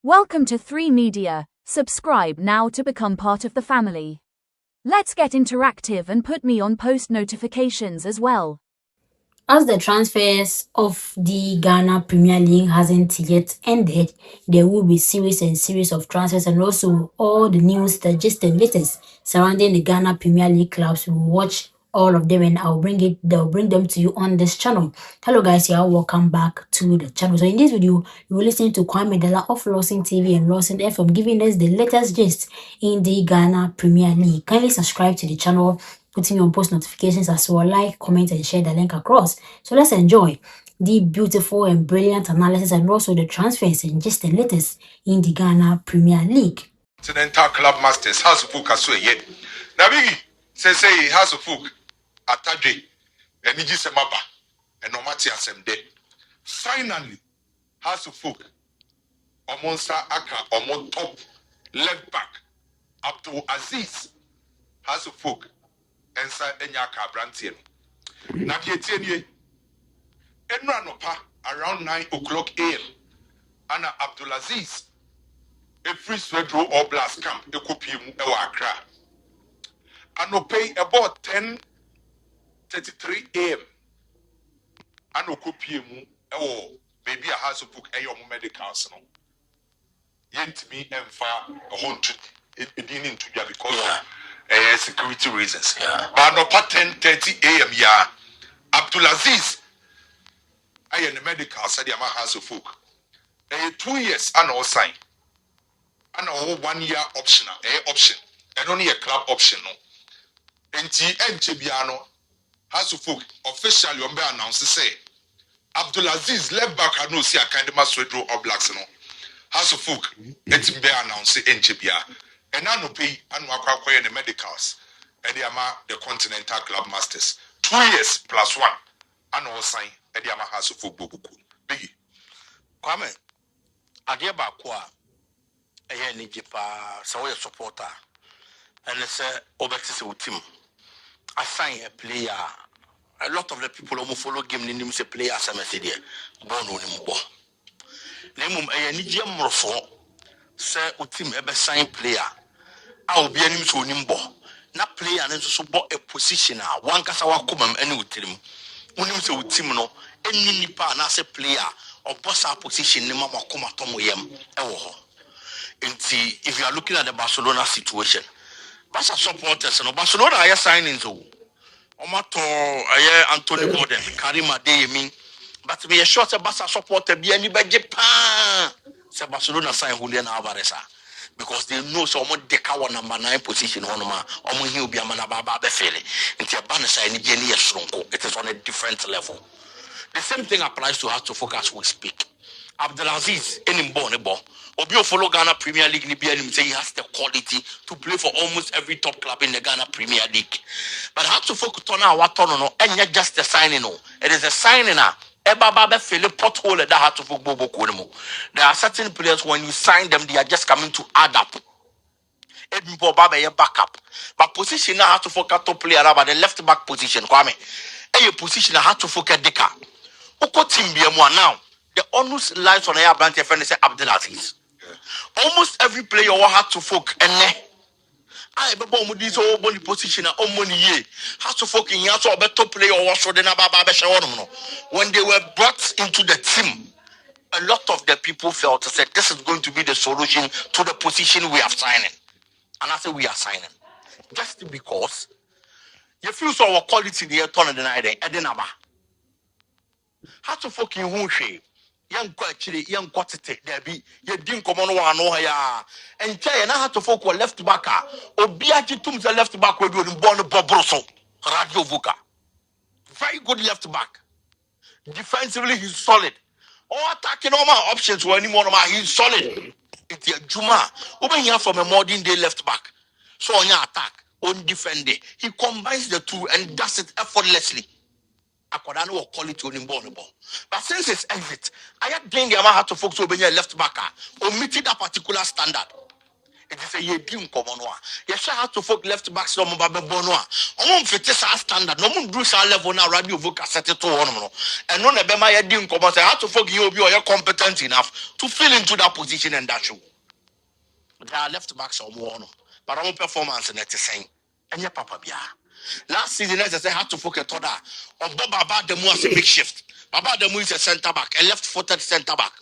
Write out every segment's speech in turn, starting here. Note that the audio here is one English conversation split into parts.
Welcome to 3 Media. Subscribe now to become part of the family. Let's get interactive and put me on post notifications as well. As the transfers of the Ghana Premier League hasn't yet ended, there will be series and series of transfers, and also all the news, the gist and latest surrounding the Ghana Premier League clubs. We'll watch all of them and they'll bring them to you on this channel. Hello guys, you're welcome back to the channel. So in this video, you will listen to Kwame Dela of Lawson TV and Lawson FM giving us the latest gist in the Ghana Premier League. Kindly subscribe to the channel, putting on post notifications as well. Like, comment, and share the link across. So let's enjoy the beautiful and brilliant analysis and also the transfers and just the latest in the Ghana Premier League. Continental Club Masters, House of Folk, as well, yet. Nabigi, say, House of Folk, Atadre, and Niji Semaba, and Nomati Asemde. Finally, House of Folk, Omonsa Aka, Omon top, left back, Abdul Aziz, House of Folk, and Sa Enyaka Brantien. Nabietienye, Enra Nopa, around 9 o'clock a.m. Anna Abdul Aziz, a free Swedro or blast camp, a copy of Accra. And no pay about 10:33 a.m. And no copy maybe a house of book a medicals. No, yet me and far a hundred it didn't to because of security reasons. But no part 10:30 a.m. Yeah, Abdulaziz, I am the medical said I'm a house of folk. 2 years and all sign. And all 1 year optional, option, and only a club option. No. And Chebiano has to folk officially on announce to say Abdulaziz left back had no see a kind of Maswedro or blacks no has to folk let him be announced in Chebia and now no pay and acquire the medicals and the the Continental Club Masters 2 years plus 1 and all sign and the has to folk book biggie Kwame Adiaba Kwa a Nijipa Sawyer supporter and it's a team. Assign a player. A lot of the people who follow game name say player as a message. Born on him. Name a Nigerian Morpho. Say team ever sign player. I will be an so nimbo. Not player and so bought a position. One casawa come and with him. When you say team no, any nipa and as a player or boss our position, Mama Koma Tomo Yem. If you are looking at the Barcelona situation, Barca supporters and Barcelona are signing to. Omato Antwi Gordon, Karima Deyemi, but me a short Barca supporter be any budget pan. Barcelona sign Julian Alvarez because they know so much dekawa number 9 position on he'll be a manababa befele. Into a banner sign it is on a different level. The same thing applies to how to focus we speak. Abdulaziz in Bonebo. Obio follow Ghana Premier League and say he has the quality to play for almost every top club in the Ghana Premier League. But how to focus on our turn no and not just a signing no. It is a signing now. Ebaba feel a pothole that had to focus. There are certain players when you sign them, they are just coming to add up. Edinburgh Baba a backup. But position now has to focus to player about the left back position. Kwame. A position that had to focus Deka. Oko team be now. The honest lies on air brand friend say Abdulaziz. Almost every player will have to focus and I be this whole body position or money ye has to focus in your top player or so then when they were brought into the team. A lot of the people felt that this is going to be the solution to the position we are signing. And I say we are signing. Just because you feel so our quality the turn of the night and then how to focus in who she young actually young quantity there be you didn't come on one no ya and tell you how to focus left back or be tum the left back with born Bobroso Radio Vuka. Very good left back. Defensively he's solid. Or attacking all my options or any one of my he's solid. It's a Juma. Over here from a modern day left back. So on your attack, on defending. He combines the two and does it effortlessly. Akwadano will call it unimbornable. But since it's exit, I have gained the amount to focus on your left back or meeting that particular standard. It is a ye dim common. Yes, I have to folk left back some of Bonoa. On fit standard, no moon Bruce level now radio voca set it to one. And none of them I dim common. I have to folk you be competent enough to fill into that position and that show. They are left back some one, but our performance and it's saying, and your papa bia. Last season, as I said, had to focus on that. Or Baba Demu as a makeshift. Baba Demu is a centre back, a left-footed centre back.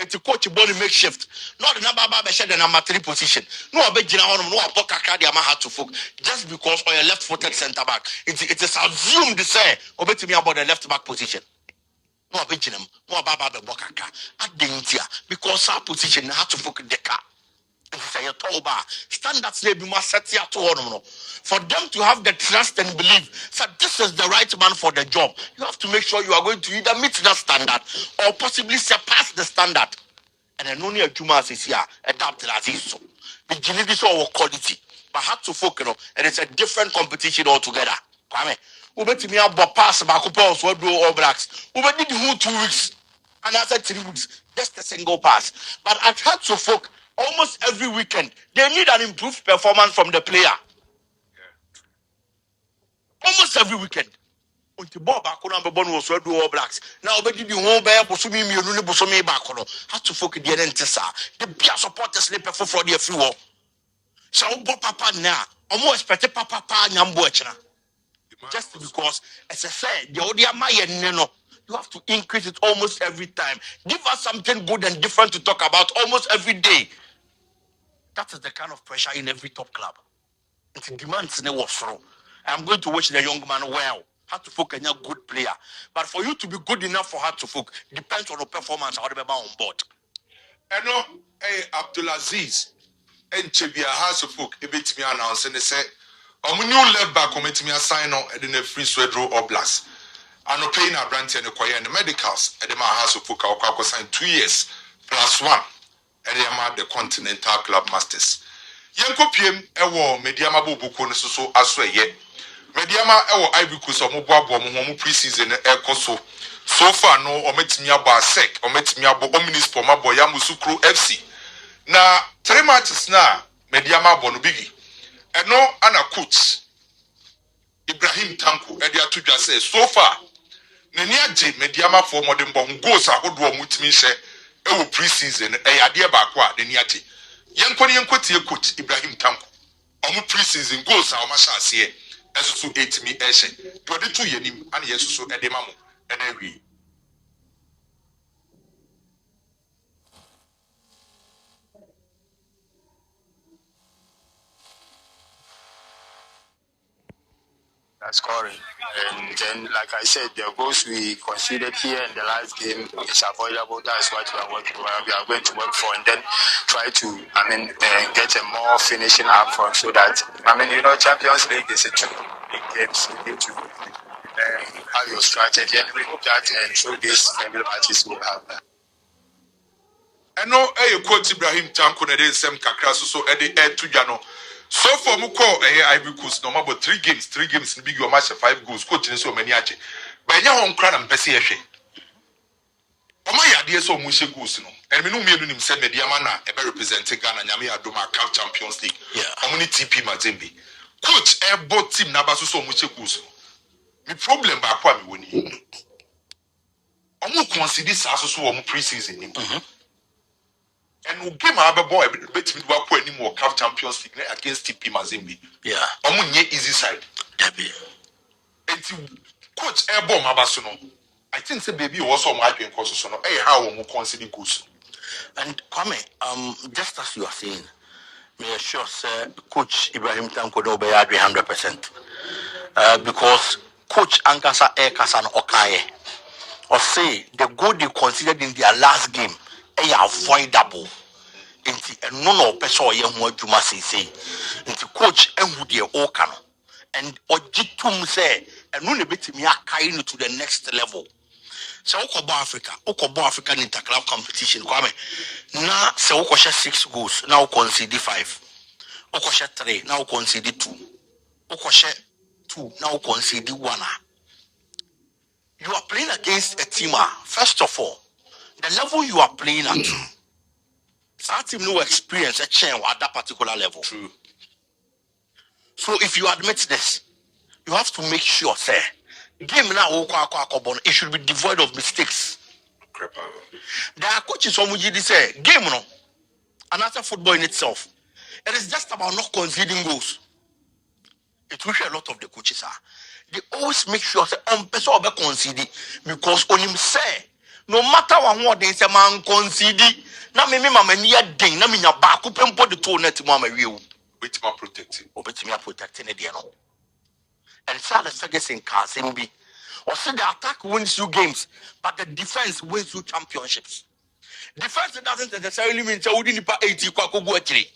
And to coach body makeshift. Not the number Baba said the number 3 position. No, I bet you know, no, I book a card, had to focus just because of a left-footed centre back. It is assumed to say, obey me about the left back position. No, I bet you know, no, Baba the Bokaka. I didn't because our position had to focus the car. Standards they be must set here to one. For them to have the trust and believe that this is the right man for the job, you have to make sure you are going to either meet that standard or possibly surpass the standard. And then only a Juma is here, adapt as is so. The genesis of quality, but have to focus on, and it's a different competition altogether. Kwame, we bet me about pass back up so do all blacks. We bet did 2 weeks and after 3 weeks, just a single pass. But at had to focus. Almost every weekend, they need an improved performance from the player. Almost every weekend. Until Bob Akuna Babon was do all blacks. Now, but did you home bear Bosumi Muni Bosome Bakono? Had to focus the Entessa. The Pia supporters sleep for the few. So, Papa now, almost better Papa Nyambochna. Just because, as I said, the Odia Maya Neno. You have to increase it almost every time. Give us something good and different to talk about almost every day. That is the kind of pressure in every top club. It demands never throw. I'm going to watch the young man well. How to focus a good player. But for you to be good enough for her to focus depends on the performance or the on board. I know, Abdulaziz, and Chibia has a book, a bit me announced, and they say, I'm new left back, commit me a sign on and then a free Swedro or blast. I'm not paying a branch and acquire the medicals, and the man has a book, I'll sign 2 years +1. And they are the Continental Club Masters. Yanko PM, Ewo, Mediama Bubuko, so as well yet. Mediama, Ewo, Ibikus, or Mobile, pre-season, Koso. So far, no, or met me about sec, or met me about omnis for my boy Yamusukru FC. Now, 3 matches now, Mediama Bonubigi. And no, Anna coach Ibrahim Tanku, and they are to just say, so far, Nenia J, Mediama for modern bomb goes out with me, say. Pre-season, idea back what the Niati. Young coach Ibrahim Tanko. Pre-season goals our machines here. As so 8 me Eshe. 22 years and yes, so Edemamu and every. Scoring. And then, like I said, the goals we conceded here in the last game is avoidable. That's what we are working. We are going to work for, and then try to, get a more finishing up front so that, Champions League is a 2 big games. You need to have your strategy, and we hope that through this matches will have that. I know a coach Ibrahim Tanko and then some Kakraso so Eddie to Jano. So for Muko, Ibikus, no about 3 games in big match 5 goals, coaching so many ache. By your own crown and Bessie. My idea so much goals, and we know me him said Mediamana, ever representing Ghana, Yami Adoma Cup Champions League. Yeah, only TP Mazembe. Coach, both team Nabasu so much goals. The problem by Kwame winning. I'm going to consider this as pre-season. And we game our boy bet me work anymore Cup Champions League against TP Mazembe. Yeah. Easy side. And coach Airborne Mabasuno. I think the baby also might be in constitution. How we consider goals. And Kwame, just as you are saying, me sure Coach Ibrahim Tanko do be 100%. Because Coach Ankasa Ekasan Okaye or say the goal they considered in their last game avoidable. And no person or young one to say into coach and who dear Okano and Ojitum say and no bit me kind to the next level. So Okobo African interclub competition kwame na se Okosha 6 goals now concede 5 Okosha 3 now concede 2 Okosha 2 now concede 1. You are playing against a team. First of all, the level you are playing at That team no experience a change at that particular level. True. So if you admit this, you have to make sure, say, game now it should be devoid of mistakes. There are coaches who say game no, and after football in itself, it is just about not conceding goals. It will a lot of the coaches are. They always make sure say person will be concede because on him say no matter what they say man concede. Na me mama ni den na me nya ba ko pempo de to net mo ama wiu. Wetin protect it. Obetimi a protect ne de no. And Charles Ferguson can be. Or say the attack wins you games, but the defense wins you championships. Defense doesn't necessarily mean say udi nipa 80 kwa kogu akiri.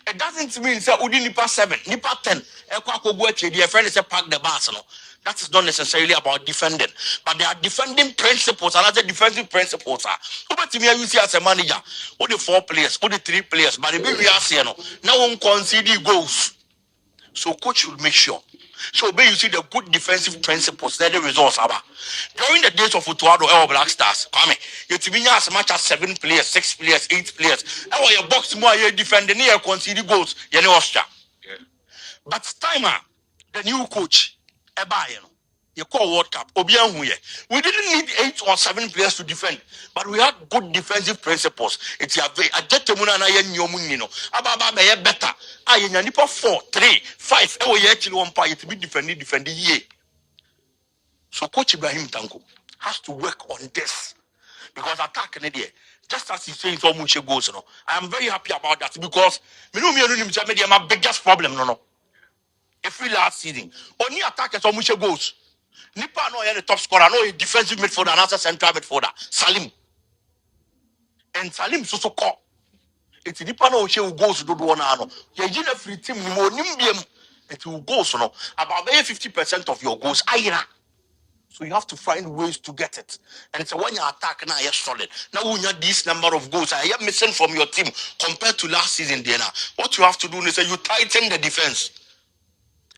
It doesn't mean say udi nipa 7, nipa 10 kwa kogu akiri. The friend say pack the bars no. That is not necessarily about defending, but there are defending principles and other defensive principles. Obetimi you see as a manager, all the 4 players, all the 3 players, but the big we are seeing now one concede goals. So coach should make sure. So when you see the good defensive principles, then the results are. During the days of Utuado or Black Stars, come you to be as much as 7 players, 6 players, 8 players. Now your box more you defend near concede goals, you know Austria. But timer, the new coach, you call World Cup, Obianhuye. We didn't need 8 or 7 players to defend, but we had good defensive principles. It's a very adetemuna na ye nyomunino. Ababa be better. Aye nyanipa 4, 3, 5. Ewo ye actually one part to be defending ye. So Coach Ibrahim Tanko has to work on this because attack in there. Just as he's saying so much goals, no. I am very happy about that because me know my biggest problem, no. Every last season, only attack so much goals. Nipa no the top scorer, no a defensive midfielder, and as a central midfielder, Salim. And Salim so call. It's Nipa no she will goals do one ano. You get a free team ni mo nimbiem. It will goals no. About 50% of your goals ayira. So you have to find ways to get it. And it's when you attack now you're solid. Now when you have this number of goals, I am missing from your team compared to last season. Then what you have to do is you tighten the defense.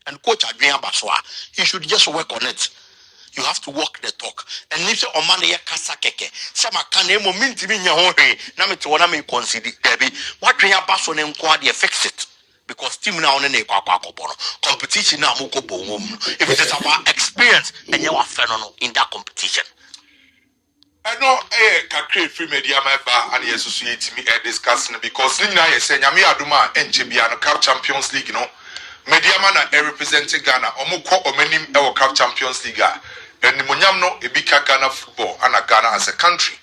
And Coach Adrian Baswa, he should just work on it. You have to walk the talk. And if you are money, kasa keke. Some can name minti mi nyahore. Na me to wana me consider debi. What we have baso ne mkwadi fix it. Because team now on ne kwa bono. Competition now muko boom. If it is about experience, then you are phenomenal in that competition. I know kakre free media member and associate me discussing because Nina is saying Yami Aduma NCBA Cup Champions League, you know. Media man representing Ghana, Omuko Omenim Ewo Cup Champions League. And the Munyamno Ebika Ghana football and Ghana as a country.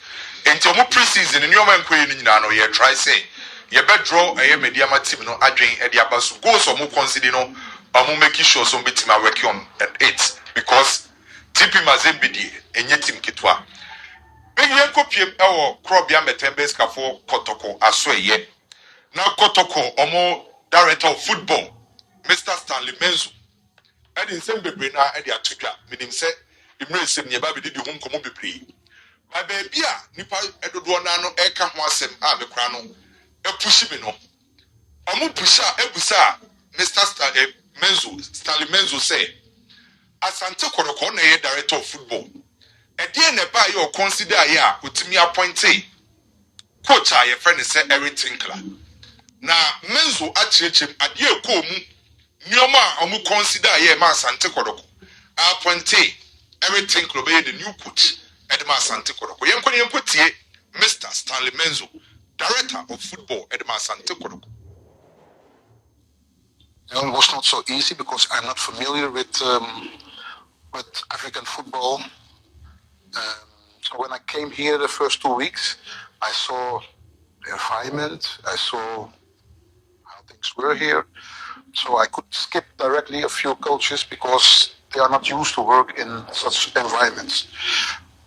And to more preseason in your man queen in Nano, ye try say, ye bet draw a media team no adwin Ediabasu goes or more consider no, or more making sure some bit my work on at 8 because TP Mazembidi and yet Tim Kitwa. Big Yanko PM Ewo Krobia Metembes Kafo Kotoko Aswe ye. Now Kotoko Omo director of football, Mr. Stanley Menzo. I didn't send baby now at the Atuja, meaning say, the Mercy near Baby did home come up be. My baby, Nipa Edouana no Eka Wasem, the crown, a push me no. Amu Pusha, Ebusa, Mr. Stanley Menzo say, Asante Korokone, director of football. A dear never you consider ya, with me appointee. Coach, your friend is Eric Tinkler. Now, Menzo at church him at your comu. Nyoma omu consider ye ma Asante Kodoko. Appointee everything could be the new coach at ma Asante Kodoko. Yenko Mr. Stanley Menzo, director of football at ma Asante Kodoko. It was not so easy because I'm not familiar with African football. So when I came here the first 2 weeks, I saw the environment, I saw how things were here. So I could skip directly a few coaches because they are not used to work in such environments.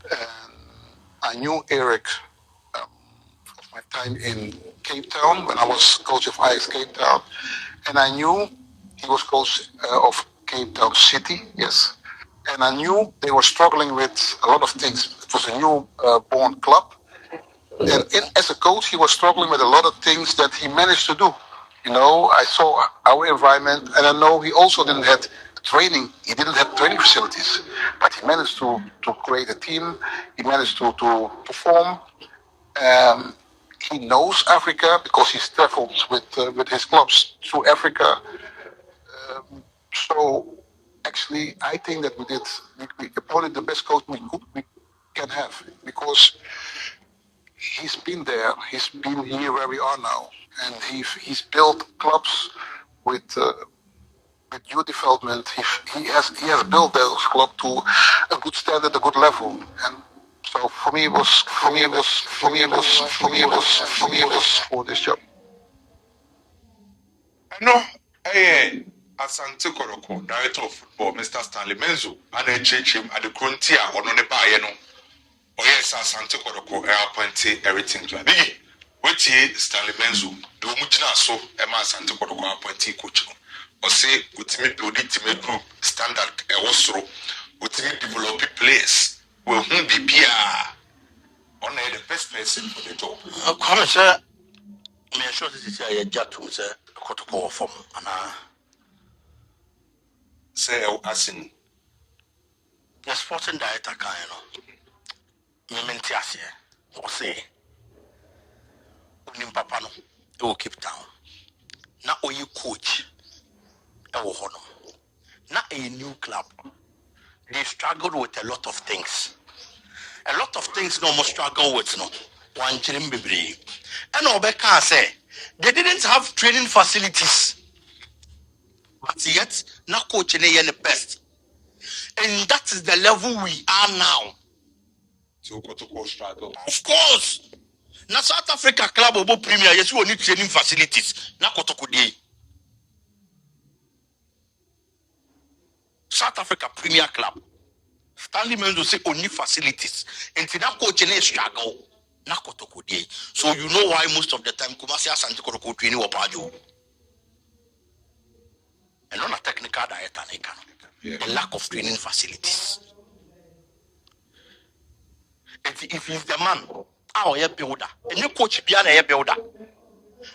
And I knew Eric of my time in Cape Town when I was coach of Ajax Cape Town, and I knew he was coach of Cape Town City, yes. And I knew they were struggling with a lot of things. It was a new born club, and as a coach, he was struggling with a lot of things that he managed to do. You know, I saw our environment, and I know he also didn't have training. He didn't have training facilities, but he managed to create a team. He managed to perform. he knows Africa because he's traveled with his clubs through Africa. So actually, I think that we appointed the best coach we can have, because he's been there, he's been here where we are now, and he's built clubs with youth development. He has built those clubs to a good standard, a good level, and so for me it was for this job. No, Asante Koroko, Director of Football, Mr. Stanley Menzo, and a him at the Crontia or no Bayano. Oh, yes, Asante Koroko, appointed everything to a biggie. Which ye Stanley Menzo, do Mujina so, Emma Asante Koroko appointee coach. Or say, with me build it to make group standard, also, with me develop players, will whom be PR. On the best person for the job. Come, sir. Me sure this is a jatu, sir. Protocol form, and Say, Asin. the sporting director can, you know. Me mentias here. Or say, Unim Papa no, it will keep down. Now, you coach, it will honor. Now, a new club. They struggled with a lot of things. A lot of things no more struggle with, no. One chilling baby. And Obeka say, they didn't have training facilities. But yet, now coaching the best. And that is the level we are now. So, Kotoko struggle. Of course. Now South Africa Club Obo Premier, yes, we need training facilities. Now Kotoko Day. South Africa Premier Club. Stanley Menzo say only facilities. And now coaching a struggle. Now Kotoko Day. So you know why most of the time Kumasi Asante Kotoko training Wapajo. And not a technical director, the lack of training facilities. If he's the man, our builder, and you coach behind a builder.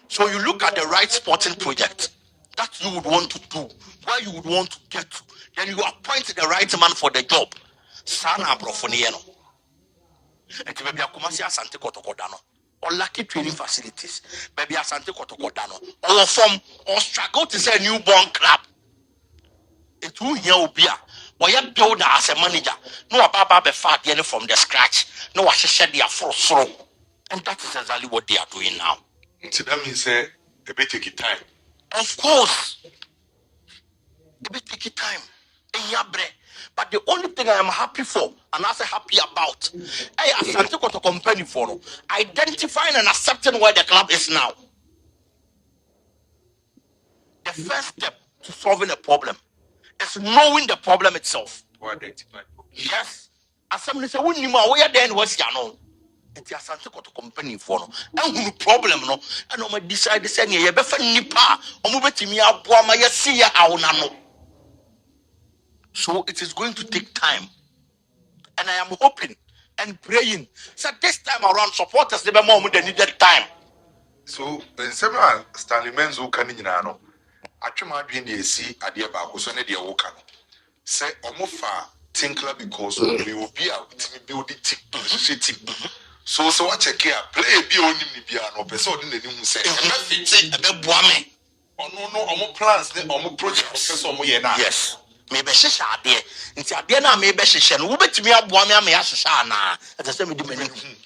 So you look at the right sporting project that you would want to do, where you would want to get to, then you appoint the right man for the job. Sana Brofoniano. And maybe Akumasi Asante Kotokodano. Or lucky training facilities. Maybe Asante Kotokodano. Or from or struggle to say a newborn club. It will hear be why you build as a manager. No about be fat from the scratch. No, I should shed their first throw. And that is exactly what they are doing now. So that means a bit take time. Of course. It will take time. But the only thing I am happy for, and I say happy about, I Asante Koto company for identifying and accepting where the club is now. The first step to solving a problem is knowing the problem itself. Yes. As somebody say, when you are where then was Yano, it's Asante Koto company for no. And who problem no, and I decide to send you a better nipa, or move to me up, Wama, you see how nano. So it is going to take time. And I am hoping and praying. So this time around, supporters never more than needed time. So in several Stanley Menzo Caninano, I try my being the sea at the Abaco, so Nadia Wokan. Say, Omofa Tinkler because we will be out to build it to the city. So I check here, play a beyond piano, person in the new say, a bit boame. Oh no, Omo plans, then Omo projects, yes. Maybe she shall be. It's a dinner, maybe she shall. Who bet me up one me as a shana at the same dimension.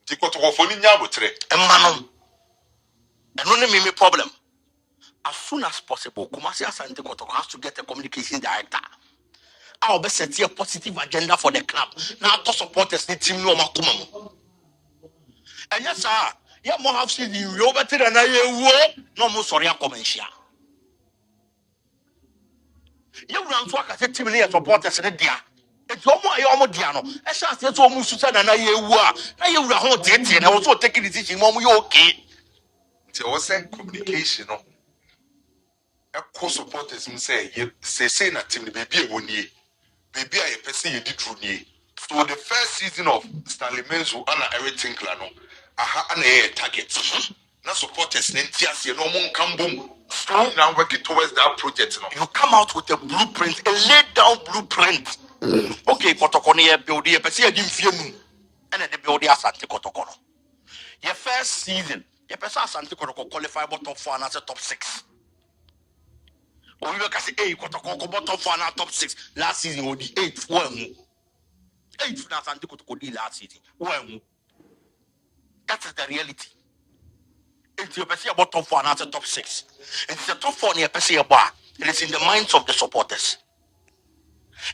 Take what of only Yabutre. And man, and only me problem. As soon as possible, Kumasi Asante Koto has to get a communication director. I'll be setting a positive agenda for the club. Now to support the team no makumam. And yes, sir, you more have seen you over to the no more sorry, I come and share. You run to a team near supporters in the dia. It's almost Diano. I shall say to almost Susan and I now you were home dating and I was taking the teaching, Mom, you okay? There was a communication. A co-supporters say, say, that team, the baby won ye. Baby, I person you did through ye. So the first season of Stanley Menzo and everything, Clano, I had an target. Now supporters, Nentias, you know, come boom. Now working towards that project. You come out with a blueprint, a laid down blueprint. Okay, Kotokone build a person didn't fear me. And the build Asante Kotokono. Your first season, your person Asante Kotoko qualify but top 4 and as a top 6. Or you can say, hey, Kotoko but top 4 and top 6. Last season, or the 8th one. 8th na Asante Kotoko did last season. One. That is the reality. It's your person about top 4 and as a top 6. It's the top 4 near person about. It is in the minds of the supporters.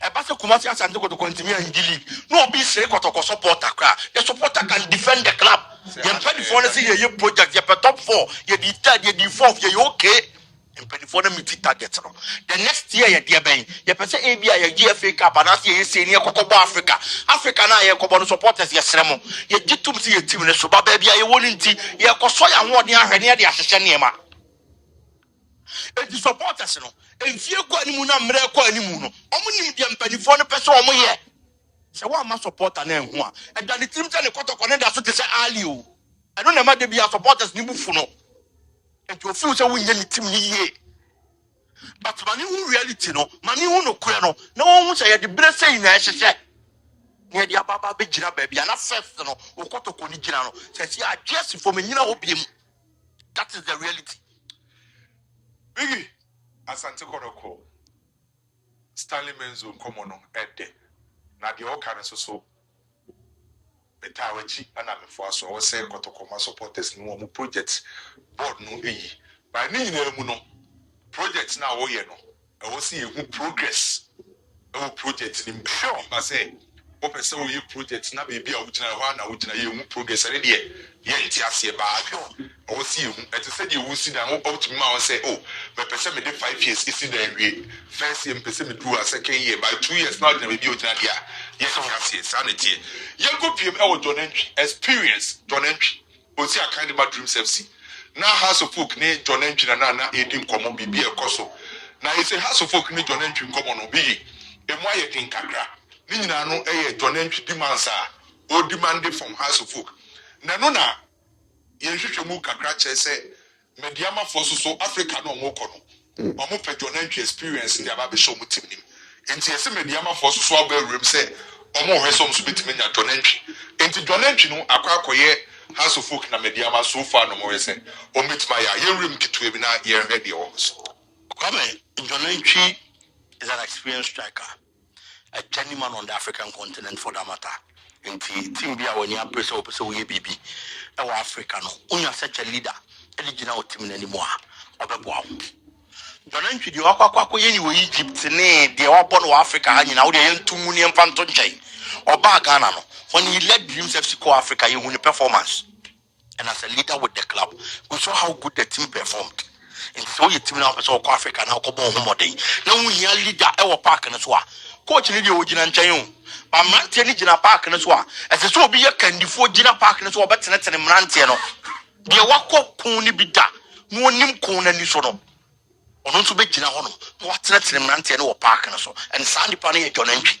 A person Kumasi Asante Kotoko continue in the league. No be say Kotoko supporter. The supporter can defend the club. You penny for your project, you top 4, you the third, you the fourth, you okay. You penny for the meeting target. The next year, you dear Bain, you per se ABI, your GFA Cup, and as you say near Cocoba Africa. Africa now, you come on supporters, yes, Remo. You did to see a team in the Suba baby, you wouldn't see, you are Kosoya and what you are near the assassin. The supporters, no. If you go any moon, I'm real any moon. Omuni the penny for the person on here. So what am I supporter name? And then the team tell the quarter connect that's what they say earlier. I don't know whether they be our supporters ni bufuno. And to feel so we need team ni. But money who reality no, money who no kura no. No one say the best say na ehye. Near the ababa be jira baby and first no, okoto ko ni jira no. Say see address for me nyina obiem. That is the reality. Biggie, Asante Kotoko, Stanley Menzo Komono Ede. Na the all kind of so Betawachi and I'm for so I was saying Kotoko supporters no more projects board no by name no projects now oh yeah no I was see progress projects in sure I say what person you projects na baby I would na you progress and there yeah it's as ba I was see you and to say you will see that out to me I say oh my person me 5 years is in the first year person me do a second year by 2 years now baby you there yes I see sanity you go PM John Antwi experience John Antwi o see a kind of dreams FC now House of Folk ne John Antwi na edim komo bibi e koso na you say House of Folk ne John Antwi komo no bi e mo aye tin kakra ni nyina no John Antwi demands o demanded from House of Folk na no na ye hwehwe mu kakra che say mediama for so Africa no mo kono o mo pe John Antwi experience ndi aba be show mu team nim enti ese mediama for so aba rem say omo hwe so mso betime nya John Antwi enti John Antwi no akwakoye House of Folk na mediama so far no mo say o metima ya ye rem kitwe bi na ye hwe de o so Come John Antwi is an experienced striker, a journeyman on the African continent for that matter. And team be when you are press up so we baby our Africa no when you are such a leader eligible team anymore obebo John Antwi di akwa ye ni Egypt ne de obo no Africa ha nyina wo de yentumu ne mfanto nchen oba Ghana no when he led Dreams FC Core Africa you win performance and as a leader with the club we saw how good the team performed. And so your team now so Africa now come on home day. Now we hear leader our park and so coach need you Gina Chayon. But man Gina Park and so as so be a candy for Gina Park and so but net and Mantiano. The wako pony be da no nim con and so no. Or to be Gina Hono. What's net and Mantiano park and so and Sandy Pani John Antwi.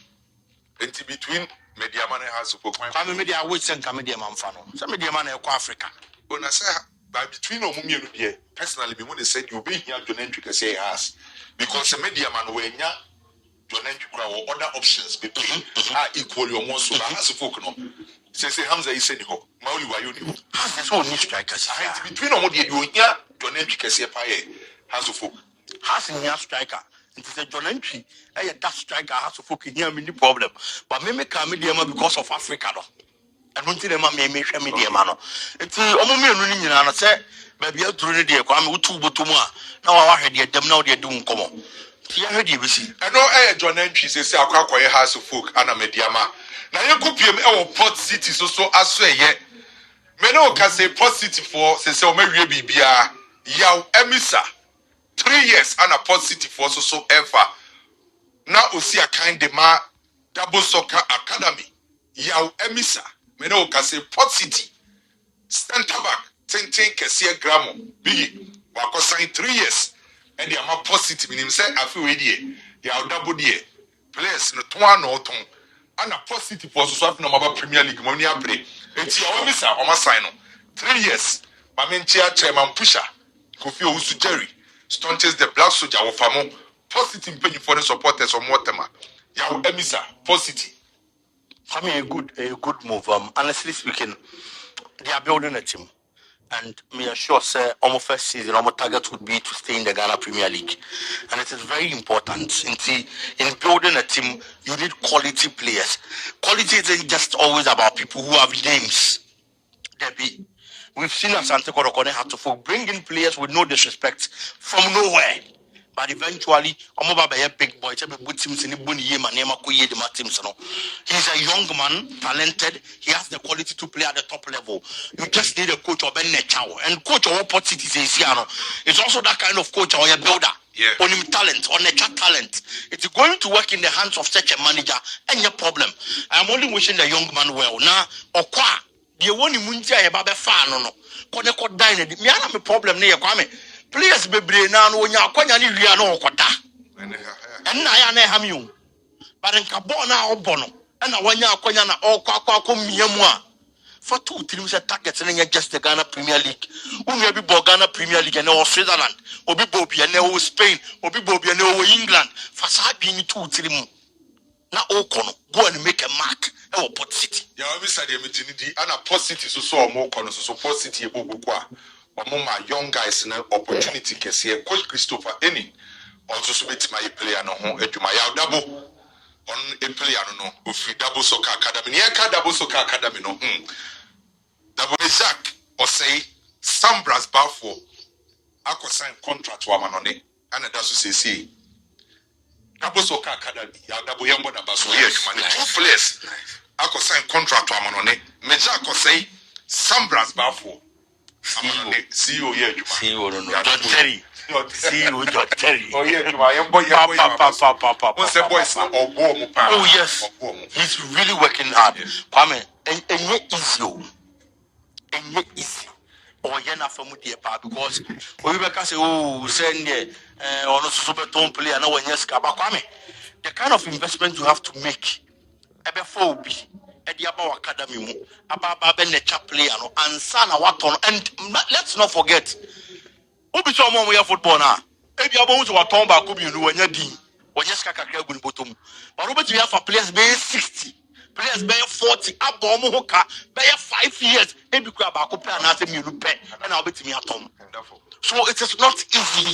and between Mediaman and House of Folk I'm media wait and comedy man fano. Some media man Africa. when I say by between Omumi and personally, me when they said you be here, John Antwi say has because the media man when ya John Antwi or other options between are equally or more so House of Folk no. Say Hamza is saying ho, Mauli wa you know. There's no new strikers. Between Omudi you here, John Antwi say paye House of Folk. Has in your striker. It is a John Antwi. That striker has to focus here many problem. But me make a media because of Africa. No. I don't think them me share media man. It's omo me anu nyina na say baby aturu de kwa me utu botomu a na wa hwe de dem na wo de dum komo. Ti ya hwe de besi. I know John Antwi say akwakoye House of Folk ana mediama. Na ye kopiem Port City so aso eye. Me no ka say Port City for say o mawie bibia yaw emisa 3 years ana Port City for so ever. Na osi akan de ma double soccer academy yaw emisa me no ka say Port City center back ten kese gramo bigi wako sign 3 years and the ama Port City minim say afi we die yaw double die players no ton ana oton ana Port City for so afi no maba Premier League mo ni abre enti yaw emisa o ma sign no 3 years ma menchia chairman pusher Kofi Owusu Jerry Stunches the Black Soldier of Famo positive penny for the supporters of Motema. Yaw Emisa, Port City. I mean a good move. Honestly speaking, they are building a team. And me assure say our first season our target would be to stay in the Ghana Premier League. And it is very important. In building a team, you need quality players. Quality isn't just always about people who have names. Debbie, we've seen Asante Kodokone have to bring in players with no disrespect from nowhere. But eventually, I'm about a big boy. He's a young man, talented. He has the quality to play at the top level. You just need a coach or and coach or what city is also that kind of coach or a builder. Yeah. On him talent, on nature talent. It's going to work in the hands of such a manager. Any problem. I'm only wishing the young man well. Now, Okwa. The one in Muntia about the fan no. Kone ko dine. Me ana me problem ne kwame. Players bebre na no nya kwanya ni wia no okoda. En na ya na ha mi o. But nka ball na obo no. Na wanya kwanya na okwa miamu a. For 2 teams a target na just the Ghana Premier League. Unu bi bo Ghana Premier League na Switzerland, obi bo bi na Spain, obi bo bi na England. For sa bi ni 2 teams. Na okono go and make a mark e Port City. Yeah, we said the meeting and a Port City so more kono so Port City e bogokwa. My young guys na opportunity kese coach Christopher any also so bet my player no ho adwuma ya double on a player no ofi double soccer academy near double soccer academy no double Isaac or say Sambras Balfour ako sign contract wa manone and that so say double soccer academy ya double yambo na baso here adwuma 2 players ako sign contract wa manone meja ako say Sambras Balfour CEO yeah, CEO no. John Terry. CEO John Terry. Oh yeah, Papa. Oh yes. He's really working hard. Kwame, and easy. Or yena famu die pa because we be say oh send ono super ton player na wanya ska ba Kwame. The kind of investment you have to make ebe for obi the about academy mu about be nature player no ansa na waton and let's not forget obi so mo we football na ebi abo so waton ba ko bi nu wanya din wanya ska kakra gu ni bottom but obeti we have players be 60 players be 40 abo mo ho ka be 5 years ebi kura ba ko play na se mi nu pe na obeti mi atom so it is not easy.